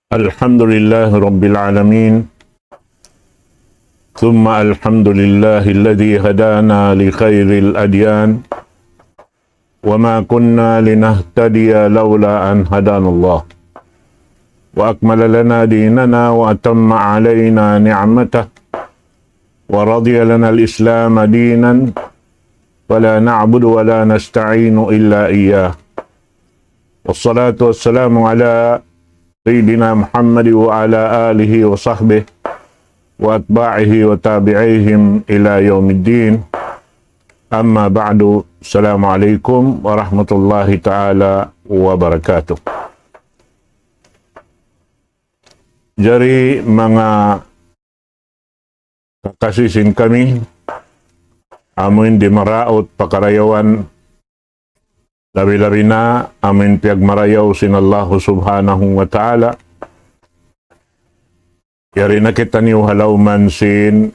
الحمد لله رب العالمين ثم الحمد لله الذي هدانا لخير الأديان وما كنا لنهتدي لولا أن هدانا الله وأكمل لنا ديننا وأتم علينا نعمته ورضي لنا الإسلام دينا ولا نعبد ولا نستعين إلا إياه والصلاة والسلام على سيدنا محمد وعلى آله وصحبه وأتباعه وتابعيهم إلى يوم الدين أما بعد السلام عليكم ورحمة الله تعالى وبركاته. Jari mga kakasisin kami amin di maraot pakarayawan labi-labi na amin piyagmarayaw sin Allah subhanahu wa ta'ala. Yari na kita niyo halawman sin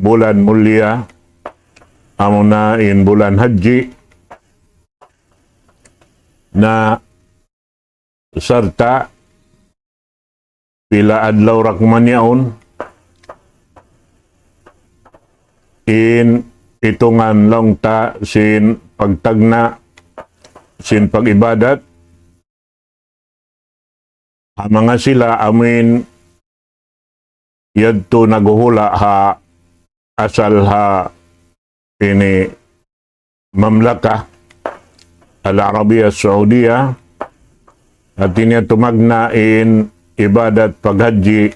bulan mulia amo na in bulan haji na serta pila adlaw rakman yaon in itungan long ta sin pagtagna sin pagibadat mga sila amin yadto naguhula ha asal ha ini mamlaka al-Arabiya Saudiya at ini tumagna in ibadat paghaji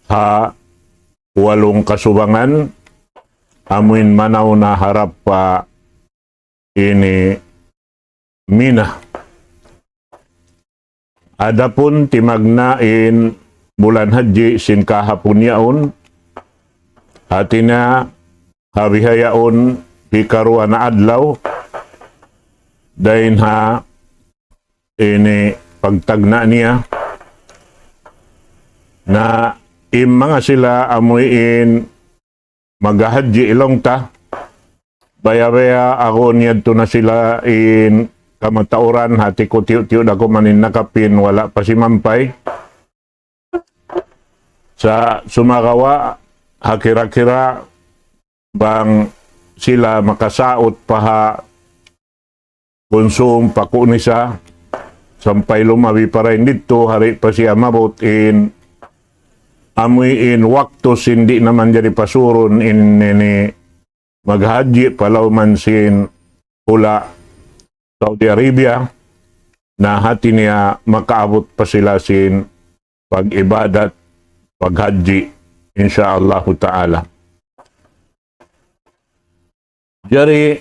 ha walong kasubangan amin manaw na harap pa ini Mina. Adapun timagna in bulan haji sin kahapon yaon hatina habihayaon hikaruan na adlaw dahin ha ini pagtagna niya na mga sila amuin magahaji ilong ta baya-baya ako niyadto na sila in kamatauran hati ko tiyo-tiyo na ko manin nakapin wala pa si mampay sa sumakawa hakira-kira bang sila makasaot pa ha konsum pakunisa sampay lumabi pa rin dito hari pa siya mabot in amoy in waktos hindi naman jadi pasuron in maghaji palaw man sin hula Saudi Arabia na hati niya makaabot pa sila sin pag-ibadat paghaji insyaallah ta'ala. Jari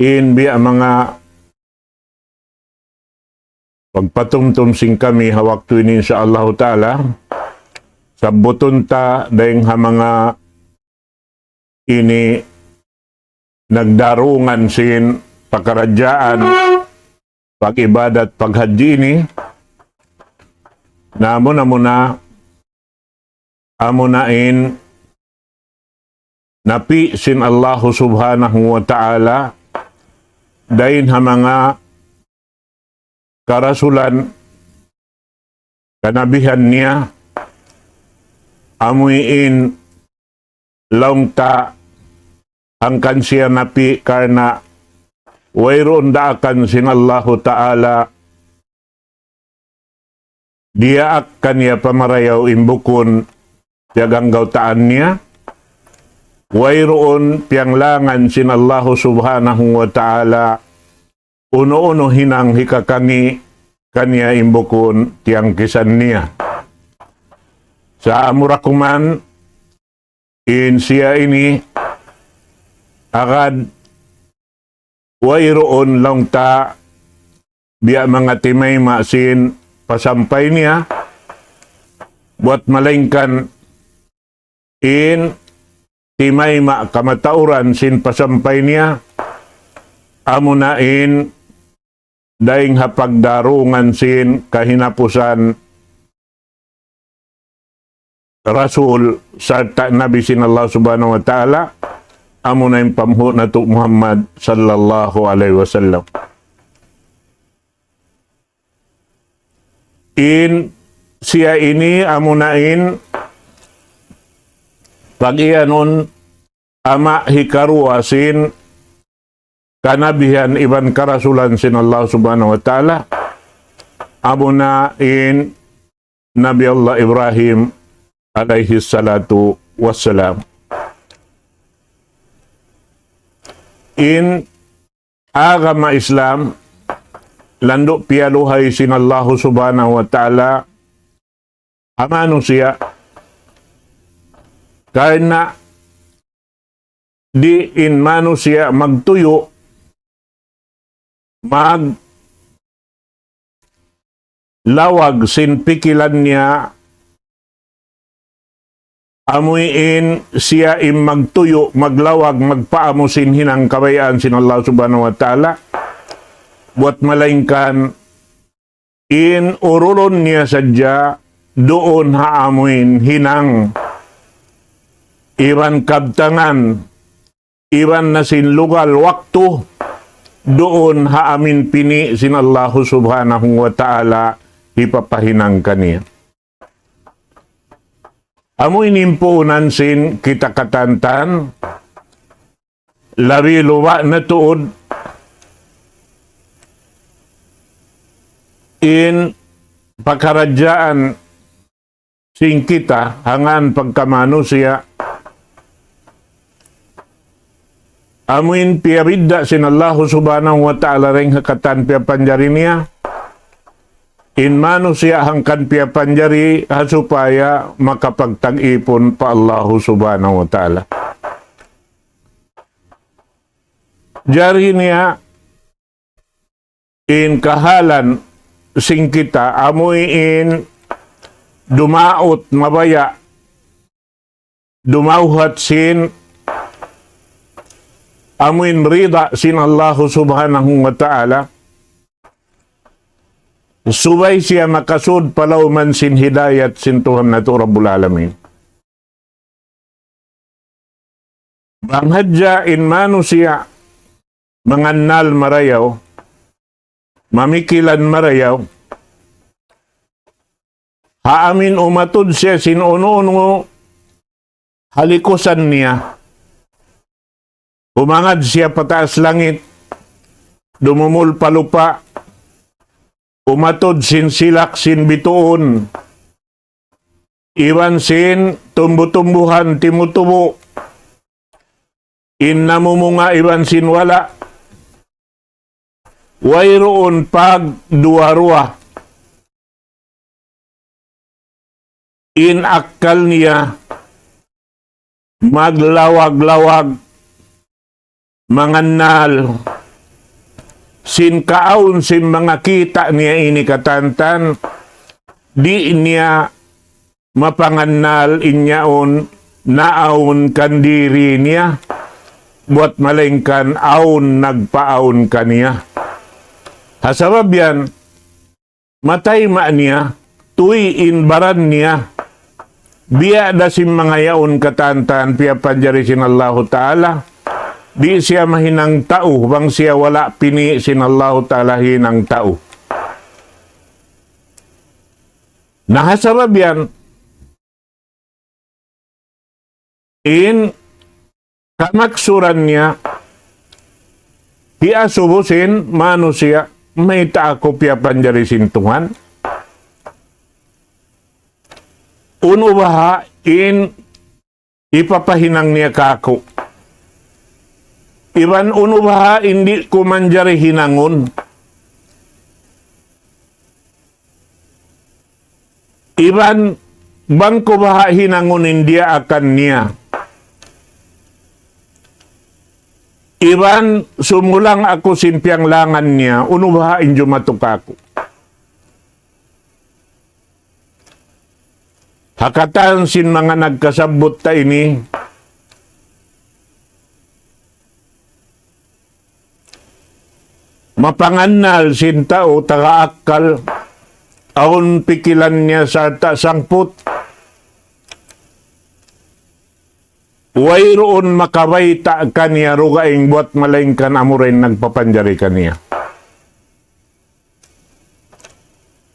in biya mga pagpatumtum sing kami hawak tuwin insyaallah ta'ala sabuton ta dahing ha mga ini nagdarungan sin pakaradyaan pag-ibadat paghaji ini na muna amunain napi sin Allah subhanahu wa ta'ala dahin ha mga karasulan kanabihan niya amuin laungta ang kansiya napi karna wayroon daakan sin Allah ta'ala diya akan niya pamarayaw imbukon tiyagang gautaan niya wayroon pianglangan sin Allah subhanahu wa ta'ala uno-uno hinang hikakangi kanya imbukon tiyang kisan niya sa amurakuman in siya ini agad wayroon lang ta biya mga timay masin pasampay niya buat malingkan in timay ma kamatauran sin pasampay niya amunain daing hapagdarungan sin kahinapusan Rasul sarta Nabi sin Allah subhanahu wa ta'ala amo na yung pamho na to Muhammad sallallahu alaihi wasallam. in siya ini amunain pagianon ama hikaruasin kanabihan iban karasulan sin Allah subhanahu wa ta'ala amunain Nabi Allah Ibrahim alaihi salatu wassalam. In agama Islam lando pialuhay sin Allah subhanahu wa ta'ala amano siya karena di in manusia magtuyo lawag sin pikilan niya amuin siya im magtuyo maglawag magpaamo sin hinang kabayaan sin Allah subhanahu wa ta'ala buat malaingkan in urulon niya sadya doon haamuin hinang iban kabtangan, iban na sinlugal waktu, doon haamin pini sin Allah subhanahu wa ta'ala ipapahinang kaniya. Amo inimpunan sin kita katantan, labi luwa na tuod, in pagkaradyaan sin kita, hangan pagkamanusia, amuin piyabidda sin Allah subhanahu wa ta'ala ring hakatan piya panjari niya. In manusia hangkan piya panjari supaya makapagtag-ipon pa Allah subhanahu wa ta'ala. Jari niya in kahalan sing kita amuy in dumaot mabaya dumauhat sin amuin rida sin Allah subhanahu wa ta'ala subay siya makasud palaw man sin hidayat sin Tuhan na to Rabbul Alamin. Banghadya in manusia mangannal marayaw mamikilan marayaw haamin umatud siya sin uno-uno halikusan niya. Umangad siya pataas langit, dumumul palupa, umatod sin silak sin bituon, iwan sin tumbu-tumbuhan timutubo, in namumunga iwan sin wala, wayroon pag duwarua, in akal niya, maglawag-lawag, mangannal, sin kaon sin mga kita niya ini katantan, di niya mapangannal inyaon naawon kandiri niya, buat malengkan aon nagpaawon kaniya. Hasabab yan, matay ma niya, tuyin baran niya, biya da sin mga yaon katantan, piya panjari sin Allah Ta'ala, di siya mahinang tao, bang siya wala pini sin Allah Ta'ala hinang tao. Nahasabab yan, in kamaksuran niya, hiasubusin, manusia, may taako piya panjari sin Tuhan. Uno baha, in ipapahinang niya kako. Iban uno baha hindi ko manjari hinangon. Iban bang ko baha hinangon hindi akan niya. Iban sumulang ako simpiang langan niya, uno baha injo matukako. Hakatan sin mga nagkasabot ta ini, mapangannal sin tao tagaakal aon pikilan niya sa sangput wayroon makabayta kaniya rugaing buat malaingkan amurin nagpapanjari kaniya.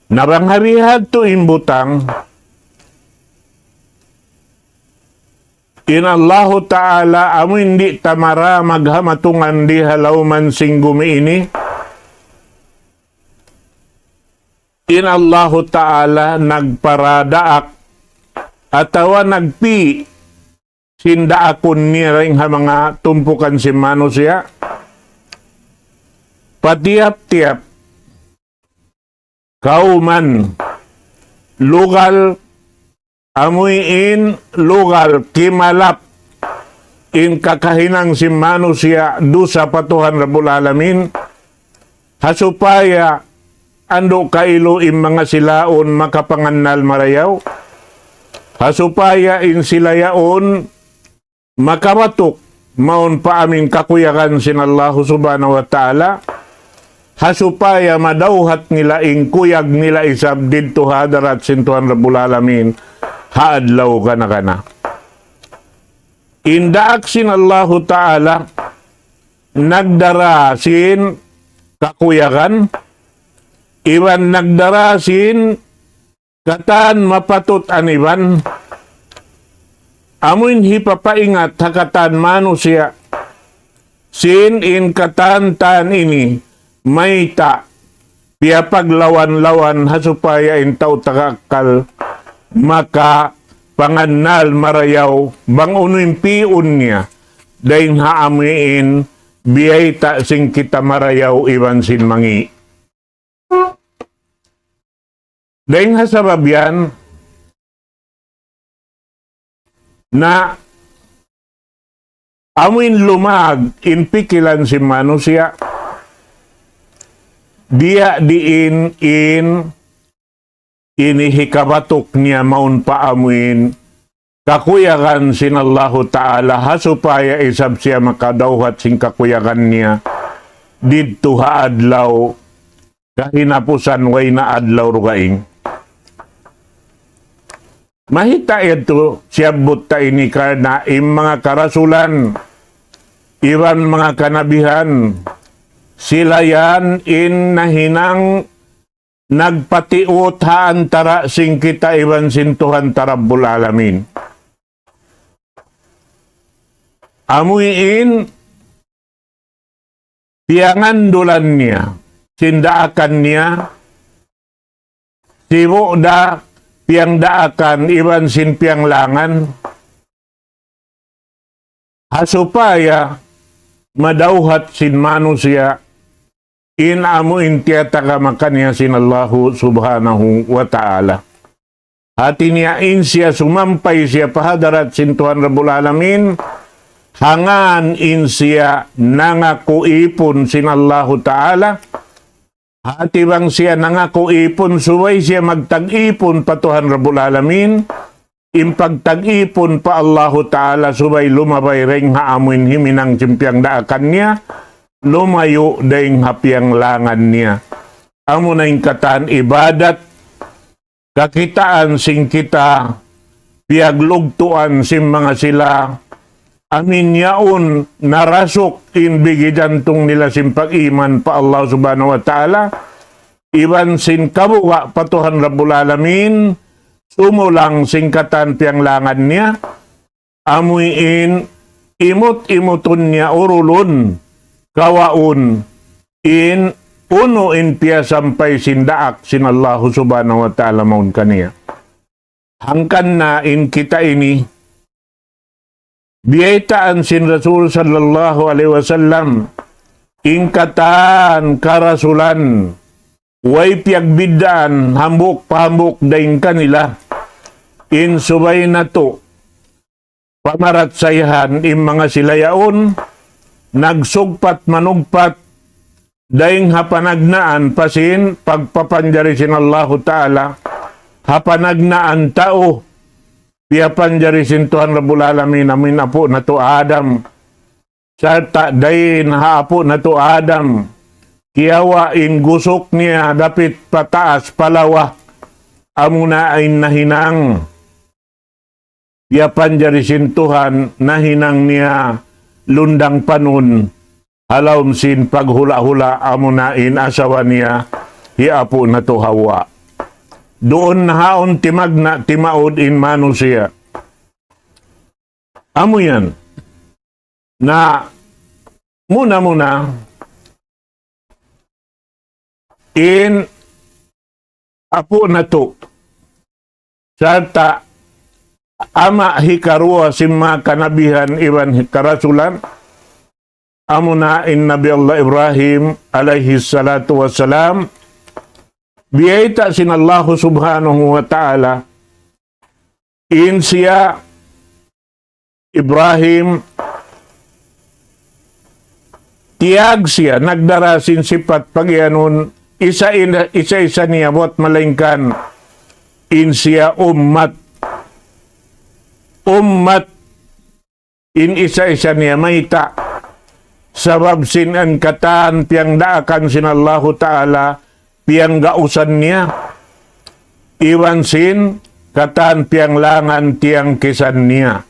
Narangharihan to imbutang inallahu ta'ala amo hindi tamara maghamatungan di halauman sing gumiini. Inallahu ta'ala nagparadaak atawa nagpi sindaakon niya ring ha mga tumpukan si mano siya. Patiap-tiap kauman lugal amuin lugal kimalap in kakahinang si mano siya dusa patuhan Rabbul Alamin hasupaya ando kailo in mga silaon makapangannal marayaw hasupaya in silayaon makabatok maun pa aming kakuyakan sin Allah subhanahu wa ta'ala hasupaya madauhat nila ing kuyag nila isab didto hadarat sintuhan Rabbul Alamin haadlaw kana. Indaak sin Allah ta'ala nagdara sin kakuyakan iban nagdara sin katan mapatut aniban amuin hipapaingat hakatan manusia sin in katan tan ini may ta piyapaglawan-lawan hasupaya in tao takakal maka pangannal marayaw bang unuin piun niya dahin haamiin biyay ta sing kita marayaw iban sin mangi. Dahin hasababyan na amuin lumag in pikilan si manusia dia diin in inihikabatok niya maun paamuin kakuyakan sin Allahu ta'ala hasupaya isab siya makadawhat sing kakuyakan niya didto haadlaw kahinapusan way na adlaw rugaing. Mahita ito siyabot ta ini karna im mga karasulan iban mga kanabihan sila yan in nahinang nagpatiot haantara sing kita iban sintuhan Rabbul Alamin. Amuin piangandulan niya, sindaakan niya, sibo da piang daakan iban sin piang langan, hasupaya madauhat sin manusia in amuin tiyata makanya sin Allahu subhanahu wa ta'ala. Hati niya in siya sumampay siya pahadarat sin Tuhan Rabbul Alamin, hangan in siya nangako ipon sin Allahu ta'ala, hati bang siya nangako ipon suway siya magtag-ipon pa Tuhan Rabbul Alamin, impagtag-ipon pa Allahu ta'ala subay lumabay ring haamuin himinang simpiang daakan niya, lumayo daing hapiang langan niya. Amo na yung kataan ibadat, kakitaan sing kita, piaglugtuan sim mga sila, amin yaon narasok in bigidantong nila sim pag-iman pa Allah subhanahu wa ta'ala, iban sin kabuwa patuhan Rabbul Alamin, sumulang singkatan piang langan niya, amuin imut-imuton niya urulun, kawaun in uno in piya sampay sindaak sin Allah subhanahu wa ta'ala maun kaniya. Hangkan na in kita ini biyaitaan sin Rasul sallallahu alaihi wasallam ingkatan karasulan way piagbidaan hambuk pahambuk daing kanila in subay na to pamaratsayahan in mga silayaon nagsugpat manugpat daing hapanagnaan pasin pagpapanjari sin Allahu ta'ala hapanagnaan tao piyapanjari sin Tuhan Rabbul Alamin amin apo na to Adam sarta dayin haapo na to Adam kiyawa in gusok niya dapit pataas palawa amuna ay nahinang piyapanjari sin Tuhan nahinang niya lundang panun halawm sin paghula-hula amunain asawa niya hiapo na to Hawa. doon nahaon timagna timaod in manusia. Amo yan na muna in apo na to sarta ama hikarua simma kanabihan iwan karasulan amo na in Nabi Allah Ibrahim alaihi salatu wassalam biyaita sin Allah subhanahu wa ta'ala in siya Ibrahim tiag siya nagdarasin sipat pagyanon isa niya buat malingkan in siya ummat in isa niya maita sabab sin an kataan piang daakan sin Allah Ta'ala piang gausan niya iwan sin kataan piang langan tiang kisan niya.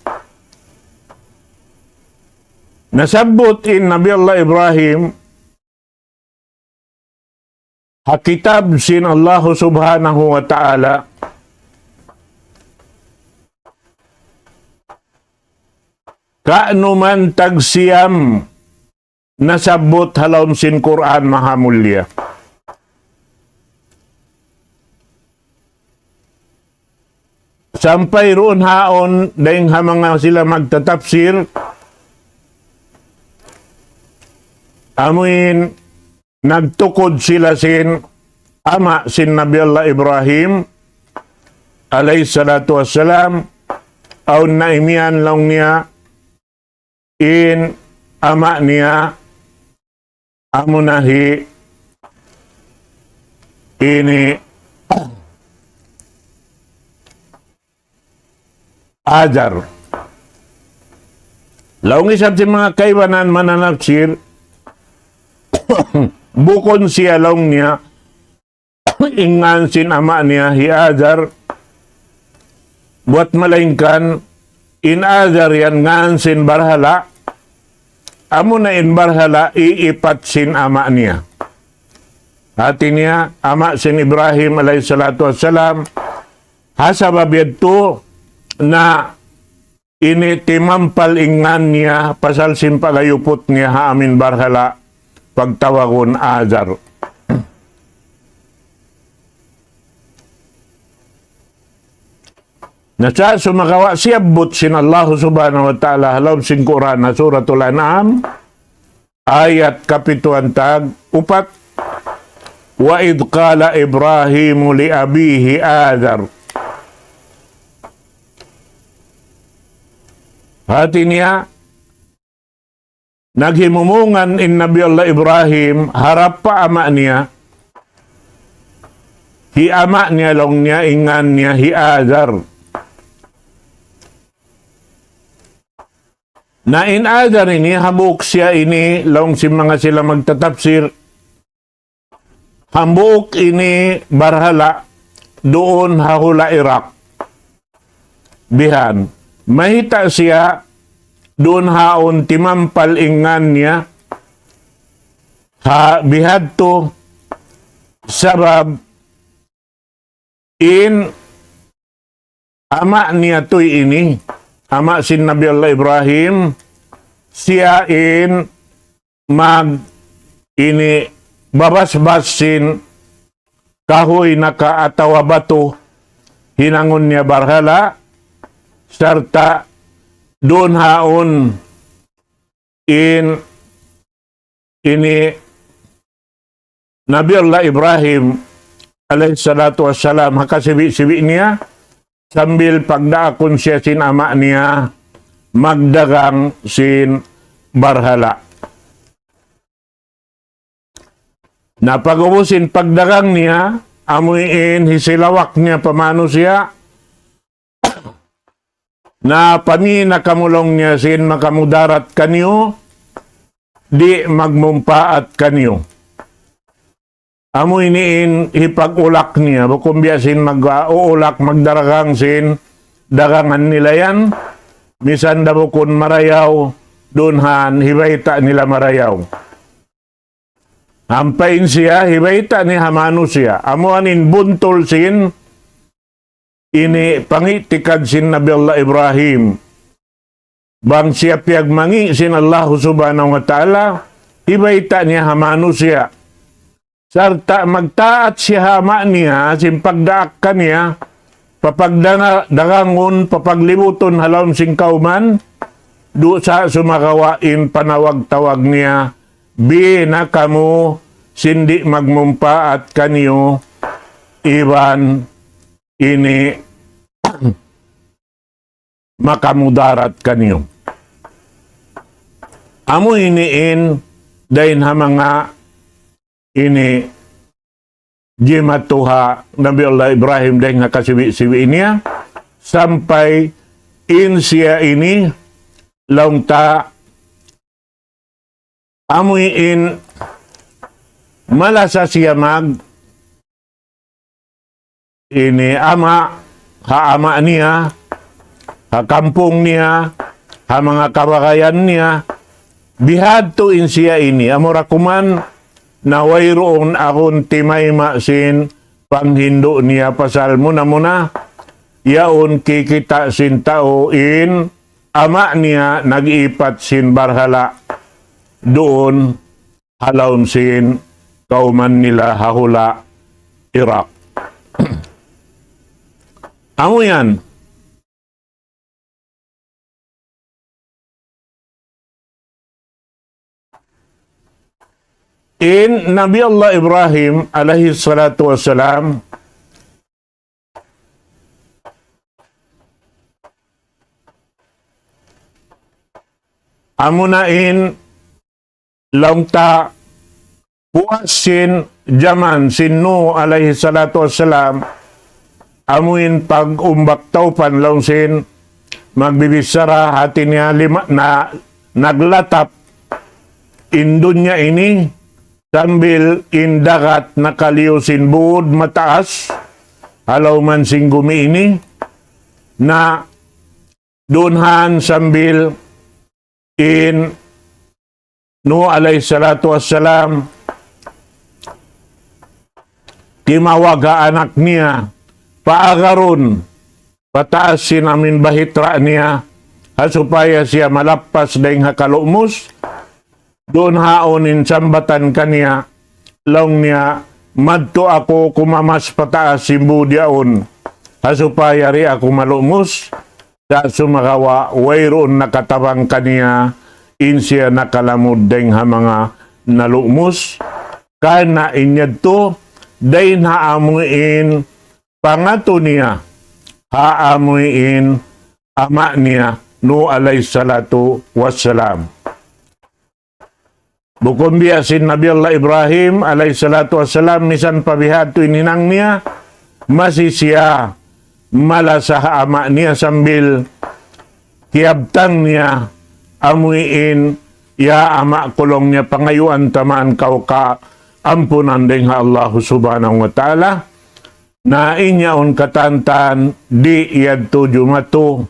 Nasabot in Nabi Allah Ibrahim hakitab sin Allah subhanahu wa ta'ala kaanuman tagsiyam nasabot halon sin Quran mahamulya. Sampai roon haon dahing hamanga sila magtatapsir amuin nagtukod sila sin ama sin Nabi Allah Ibrahim alayhi salatu wassalam aun naimian lang niya in ama niya amunahi ini Ajar. Laung isab si mga kaiwanan mananapsir bukon siya laung niya ingan sin ama niya hi Ajar buat malingkan in Ajar yan ngan sin barhala amo na in barhala iipat sin ama niya hati niya ama sin Ibrahim alayhi salatu wassalam hasabab yadto na ini timampal ingan niya pasal sin pagayupot niya haamin barhala pagtawagon Ajar. Nasa sumakawa siyabot sin Allah subhanahu wa ta'ala halaw sin Quran na suratul An'am ayat kapituan tag upat wa idh qala Ibrahimu li abihi Ajar. Hati niya naghimumungan in Nabi Allah Ibrahim harap pa ama niya hi ama niya long niya ingan niya hi Ajar na in Ajar ini habuk siya ini long si mga sila magtatapsir hambuk ini barhala doon hahula Iraq bihan mahita siya doon haon timampal ingan niya ha bihadto sabab in ama niya toy ini ama sin Nabi Allah Ibrahim siya in mag ini babas-bas sin kahoy na kaatawa bato hinangon niya barhala sarta doon haon in ini Nabi Allah Ibrahim alayhi salatu wassalam hakasibi-sibi niya sambil pagdaakon siya sin ama niya magdagang sin barhala. Napagubusin pagdagang niya amuin hisilawak niya pamano siya na pamina kamulong niya sin makamudarat kanyo di magmumpaat kanyo. Amo iniin hipag-ulak niya bukom biyasin mag-uulak magdaragang sin dagangan nila yan misan dabukon marayaw dunhan hibayta nila marayaw. Hampain siya hibayta ni hamano siya. Amo anin buntol sin ini pangitikad sin Nabi Allah Ibrahim. Bang siya piyag mangi sin Allah subhanahu wa ta'ala, ibaita niya hamano siya. Sarta magtaat siya hama niya, simpagdaak ka niya, papagdangangon, papaglibuton halawm sing kauman, do sa sumakawain panawag-tawag niya, na kamo, sindi magmumpa at kanyo, iban, ini, makamudarat kanyo. Amo iniin, dahin ha mga, ini, jimatuha Nabi Allah Ibrahim dahin nga kasiwi-siwi niya, sampai in siya ini, launta, amuin, malasa siya mag, ini ama, haama niya, hakampong niya, ha mga kabakayan niya, bihadto in siya ini, amurakuman, na wayroon akong timay masin, panghindo niya pasal muna, yaon kikita sin tao in, ama niya nag-ipat sin barhala, doon halawm sin kauman nila hahula Iraq. Amo yan. In Nabi Allah Ibrahim alaihi salatu wassalam, amunain laungta puasin jaman sinno alaihi salatu wassalam, amuin pag-umbak taupan laungsin magbibisara hati niya na naglatap indunya ini sambil indagat nakaliusin buod mataas halaw man sing gumi ini na dunhan sambil in no alayhi salatu wassalam timawaga anak niya paagaron pataasin amin bahitra niya supaya siya malapas daing hakalumos doon haonin sambatan kaniya long niya madto ako kumamas pataas simbu diaon supaya ri ako malumos sa sumakawa wayroon nakatabang kaniya insya nakalamod deng ha mga nalumos kana inyad to dahin haamuin pangato niya haamuin ama niya no alayhi salatu wassalam. Bukod biya sin Nabi Allah Ibrahim alayhi salatu wassalam misan pabihato ininang niya masisya malasah ama niya sambil kiabtang niya amuin ya ama kulong niya pangayuan tamaan kau ka ampunan deng Allah subhanahu wa ta'ala na inyaon katantan di yadto jumato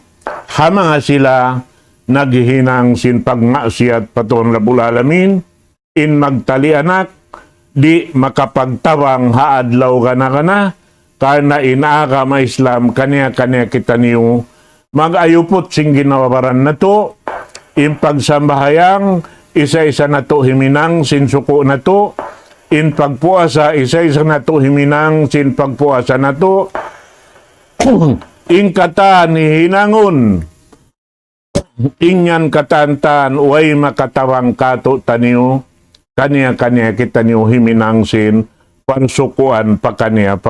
hamanga sila naghihinang sin pagngasiat paton Rabbul Alamin in magtali anak, di makapagtawang haadlaw kana kana inaaka ma Islam, kanya-kanya kita niyo mag-ayupot sing ginawabaran na to, in pagsambahayang, isa-isa na to himinang sin suko na to, in pagpuasa, isa-isa na to himinang sin pagpuasa na to, in kata ni hinangon, inyan katantan, way makatawang kato taniyo, kanya-kanya kita niyo himinangsin pansukuan pakanya.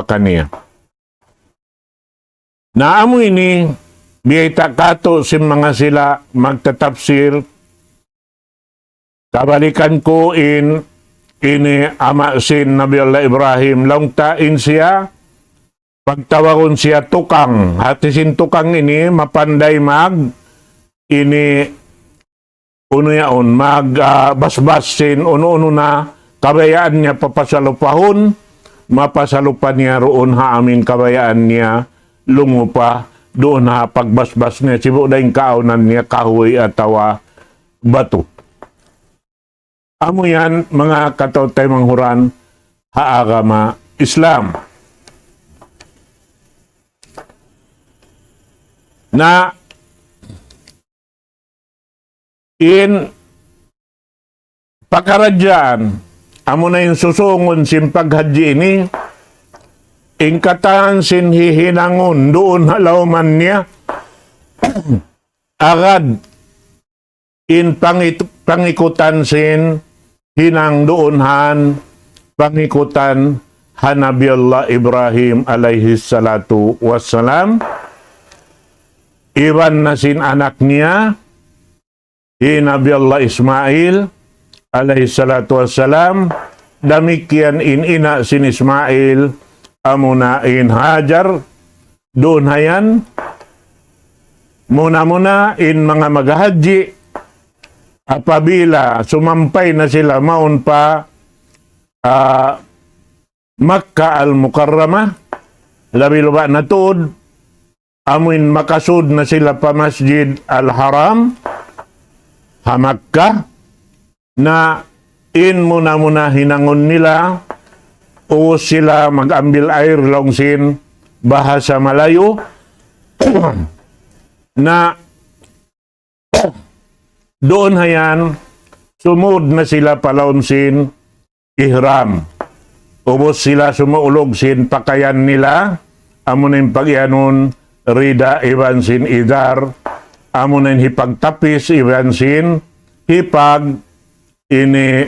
Naamo ini biyita kato si mga sila magtatapsir kabalikan ko ini ama sin Nabi Allah Ibrahim langtain siya pagtawagon siya tukang hati sin tukang ini mapanday ini uno yaon, basbasin, uno na, kabayaan niya papasalupahon, mapasalupan niya roon haamin kabayaan niya, lungupa, doon ha pagbasbas niya, sibo na yung kaunan niya, kahoy atawa bato. Amo yan, mga katautay manghuran, haagama Islam. na in pakaradyaan amo na yung susungon sin paghaji ini ingkatahan sin hihinangon doon halaw man niya agad in pangikutan sin hinang doonhan pangikutan Hanabi Allah Ibrahim alaihi salatu wassalam. Iwan na sin anak niya Nabi Allah Ismail alaihi salatu wassalam. Demikian ina sin Ismail amuna in Hajar doon hayan muna in mga maghahaji apabila sumampay na sila maun pa Makkah al-Mukarramah labi luba na tuod amuin makasud na sila pa Masjid al-Haram ha Makkah na in muna hinangon nila o sila mag-ambil air longsin bahasa Malayo na doon hayan sumud na sila palonsin ihram. Ubos sila sumuulog sin pakayan nila amunin pagyanon rida iban sin idar amunin hipagtapis iban sin hipag ini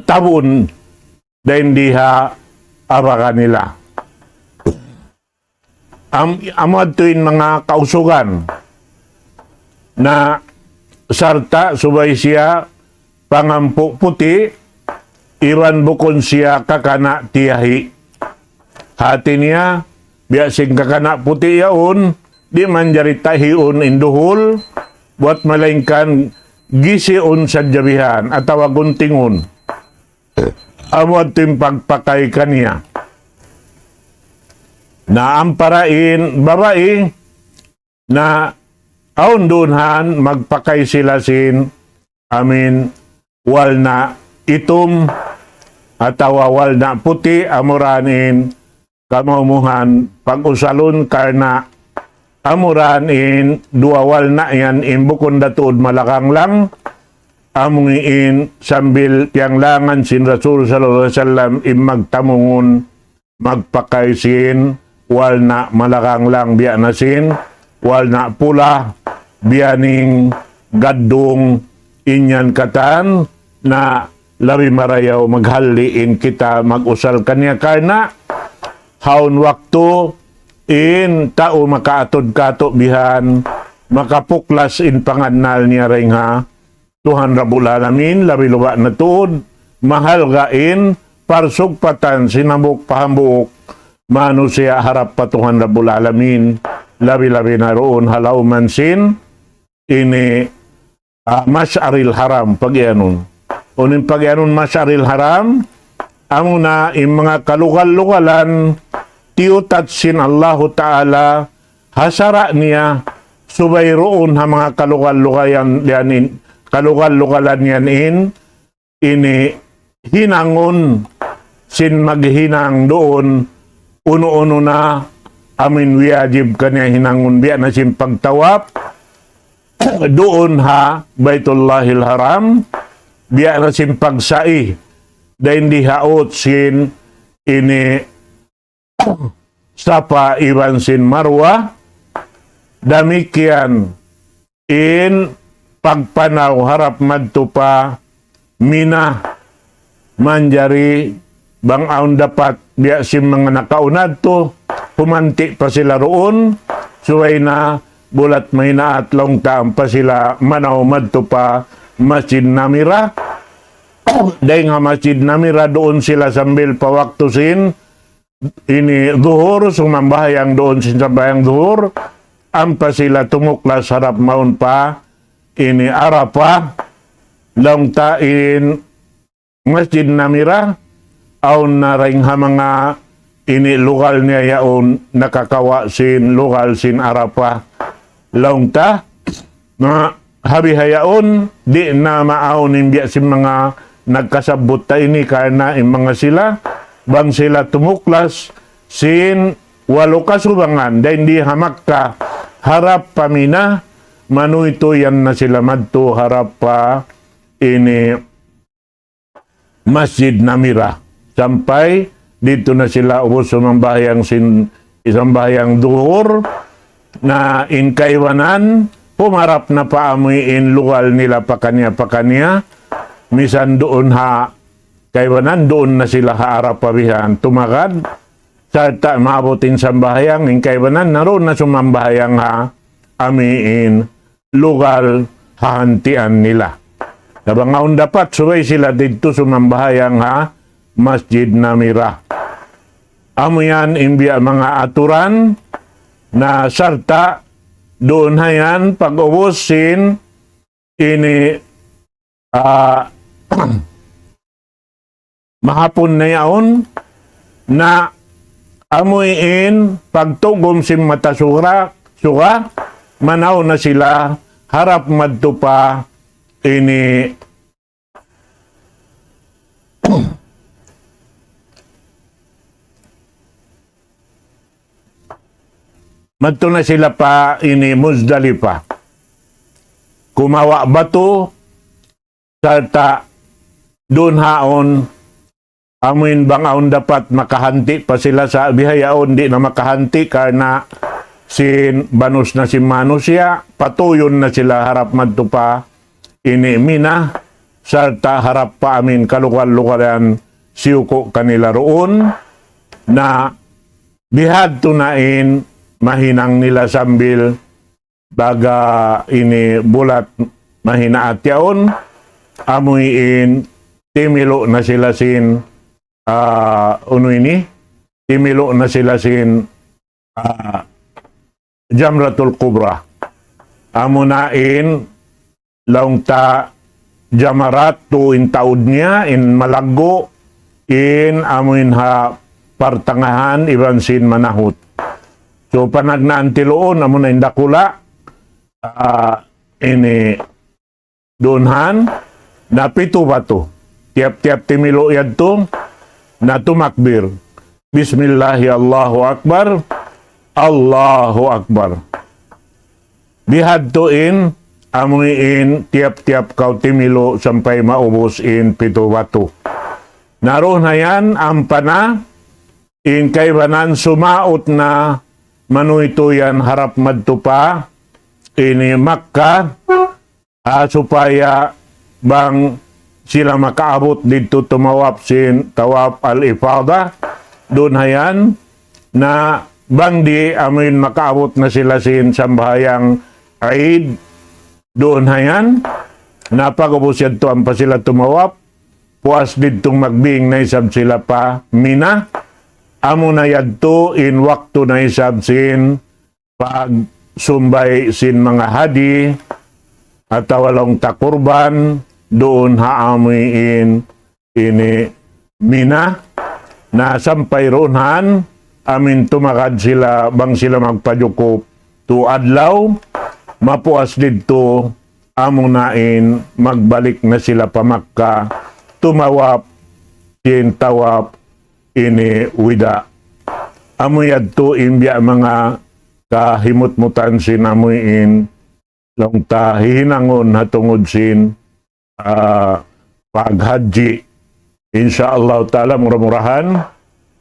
tabun dahil diha abakan nila. Amad tuin mga kausugan na sarta subay siya pangampu puti iwan bukon siya kakana tiyahi. Hati niya, biasing kakana puti yaon, di man jari tahiun induhul, buat malingkan gisiun sa jabihan, atawa guntingun. Amod tim pagpakay kaniya. Na amparain babae, na aon dunhan, magpakay sila sin, amin, wal na itom, atawa wal na puti amuranin kamumuhan pag-usalon karna amuranin duawal na yan imbukon datuod malakang lang amungiin sambil yang langan sin Rasul sallallahu alaihi wasallam magtamungon magpakay sin wal na malakang lang biya na sin wal na pula biyaning gaddong inyan katan na labi marayaw maghaliin kita mag-usal kanya karna haun waktu in tao makaatod kato bihan makapuklas in panganal niya ring ha Tuhan Rabbul Alamin labi luwa na tuod mahal gain parsug patan sinabuk pahambuk manusia harap pa Tuhan Rabbul Alamin labi-labi na roon halaw mansin ini Masyaril Haram pagyanon unin pagyanon Masyaril Haram amuna in mga kalugal-lugalan tiutat sin Allahu Ta'ala hasara niya subay roon ha mga kalugal-lugalan yan ini hinangon sin maghinang doon uno-uno na amin wiyajib kanya hinangon biya na sin pagtawap doon ha Baitullahil Haram biya na sin pagsai dahil di haot sin ini Safa iban sin Marwa damikian in pagpanaw harap madto pa Mina manjari bang aun dapat biya sin mga nakaunad to pumanti pa sila roon suway na bulat may naat long taam pa sila manaw madto pa Masjid Namira dahil nga Masjid Namira doon sila sambil pawaktusin ini duhur sumambahayang doon sinsambayang duhur ampa sila tumuklas harap maun pa ini Arafah long tain Masjid Namira aun na ring ha mga ini lugal niya yaon nakakawa sin lugal sin Arafah long ta na habi hayaon di na maaunin biya si mga nagkasabot ta ini karena mga sila bang sila tumuklas sin walo kasubangan dahil di hamakka harap pamina, manuyto yan na sila madto harap pa ini Masjid Namira. Sampai dito na sila ubos sumambahayang isang bahayang duhur na in kaiwanan, pumarap na paamuin lugal nila pakanya, misan doon kaiwanan, doon na sila haarap pabihan, tumakad, sa maabutin sambahayang, in kaiwanan, naroon na sumambahayang amiin lugal hahantian nila. Nabangaon dapat, suway sila dito sumambahayang Masjid Namira. Amo yan imbiya mga aturan na sarta doon hayan pag-ubusin ini mahapon na yaon na amuin pagtugom sim matasura suga manaw na sila harap madto pa ini madto na sila pa ini Muzdalifah. Kumawa bato sarta doon haon amuin bangaon dapat makahanti pa sila sa bihayaon, di na makahanti karena sin banus na si Manusya, patuyon na sila harap madto pa ini Mina sarta harap pa amin kalukal-lukalan siyuko kanila roon na bihad tunain mahinang nila sambil baga ini bulat mahina at yaon amuin timilo na sila sin timilo na sila sin Jamratul Kubra amunain laung ta jamarat tu in taud niya in Malaggo in amuin partangahan iban sin manahut. So panagnaan tiloon amo na indakula ini doonhan na pito bato. Tiap-tiap timilo yadto na tumakbir. Bismillahi Allahu Akbar. Allahu Akbar. Bihadtuin amuin tiap-tiap kau timilo sampai maubos in pito bato. Naroon na yan ang pana in kaibanan sumaot na manuyto yan harap madto pa ini Makkah supaya bang sila makaabot dito tumawap sin tawaf al-ifada doon hayan na bang di amin makaabot na sila sin sambahayang Eid doon hayan na pag-ubos yan tuan pa sila tumawap puas ditong magbing na isab sila pa Mina. Amo na yadto in wakto na isab sin pag sumbay sin mga hadi at walong takurban doon haamuin ini Mina na sampay roonhan amin tumakad sila bang sila magpadyukop tu adlaw mapuas didto amo nain magbalik na sila pa Makkah tumawap sin tawap ini wida. Amoy adto imbya mga kahimut-mutan sin amuin long ta hihinangon hatungod sin paghaji. Insyaallah taala murah-murahan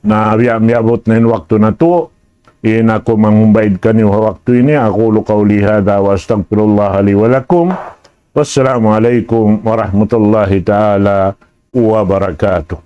na miabot na in waktu na to. In ako mangumbaid kanyo waktu ini. Aku qawli hadha wa astaghfirullah li wa lakum. Wassalamualaikum warahmatullahi taala wabarakatuh.